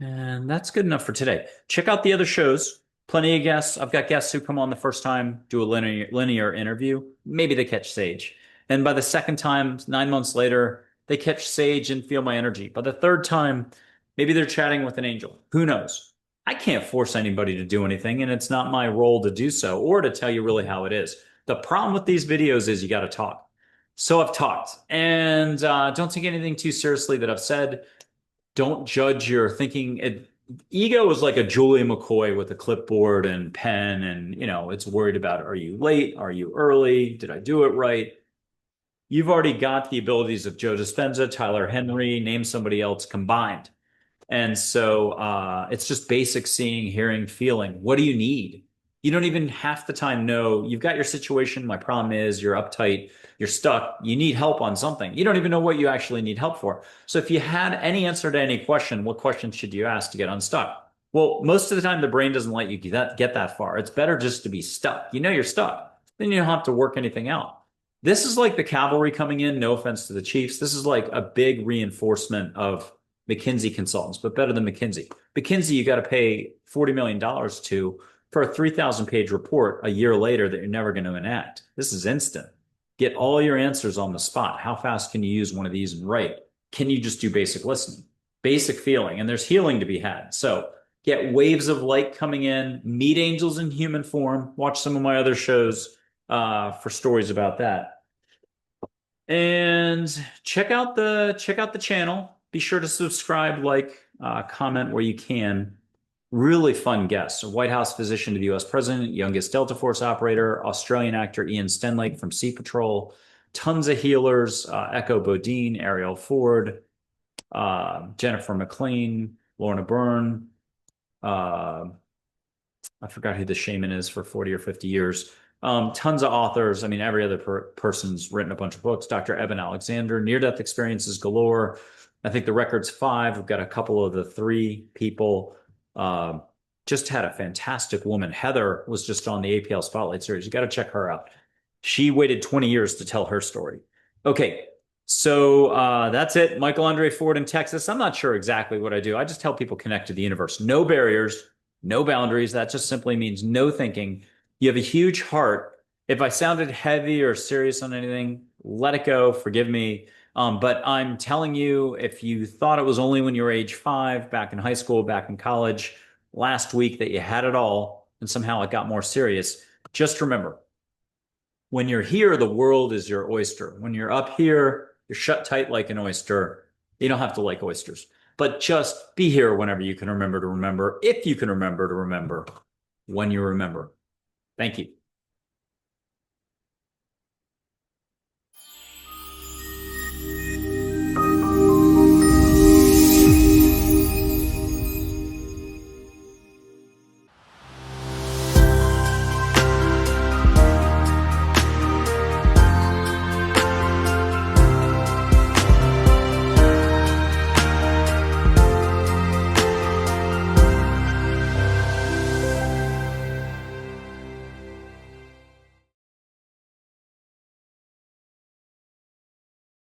And that's good enough for today. Check out the other shows. Plenty of guests. I've got guests who come on the first time, do a linear interview. Maybe they catch sage. And by the second time, 9 months later, they catch sage and feel my energy. By the third time, maybe they're chatting with an angel. Who knows? I can't force anybody to do anything, and it's not my role to do so or to tell you really how it is. The problem with these videos is you got to talk. So I've talked, and don't take anything too seriously that I've said. Don't judge your thinking. Ego is like a Julie McCoy with a clipboard and pen, and it's worried about, are you late? Are you early? Did I do it right? You've already got the abilities of Joe Dispenza, Tyler Henry, name somebody else combined. And so it's just basic seeing, hearing, feeling. What do you need? You don't even half the time know. You've got your situation. My problem is you're uptight, you're stuck, you need help on something. You don't even know what you actually need help for. So if you had any answer to any question, what question should you ask to get unstuck? Well, most of the time, the brain doesn't let you get that far. It's better just to be stuck. You know you're stuck. Then you don't have to work anything out. This is like the cavalry coming in. No offense to the Chiefs. This is like a big reinforcement of McKinsey consultants, but better than McKinsey. McKinsey, you got to pay $40 million to for a 3,000-page report a year later that you're never going to enact. This is instant. Get all your answers on the spot. How fast can you use one of these and write? Can you just do basic listening, basic feeling? And there's healing to be had. So get waves of light coming in, meet angels in human form. Watch some of my other shows for stories about that. And check out the channel. Be sure to subscribe, comment where you can. Really fun guests. A White House physician to the U.S. president, youngest Delta Force operator, Australian actor Ian Stenlake from Sea Patrol, tons of healers, Echo Bodine, Ariel Ford, Jennifer McLean, Lorna Byrne. I forgot who the shaman is for 40 or 50 years. Tons of authors. I mean, every other person's written a bunch of books. Dr. Eben Alexander, near-death experiences galore. I think the record's 5. We've got a couple of the 3 people. Just had a fantastic woman. Heather was just on the APL Spotlight series. You got to check her out. She waited 20 years to tell her story. Okay, so that's it. Michael Andre Ford in Texas. I'm not sure exactly what I do. I just help people connect to the universe. No barriers, no boundaries. That just simply means no thinking. You have a huge heart. If I sounded heavy or serious on anything, let it go. Forgive me. But I'm telling you, if you thought it was only when you were age 5, back in high school, back in college, last week that you had it all, and somehow it got more serious, just remember, when you're here, the world is your oyster. When you're up here, you're shut tight like an oyster. You don't have to like oysters, but just be here whenever you can remember to remember, if you can remember to remember when you remember. Thank you.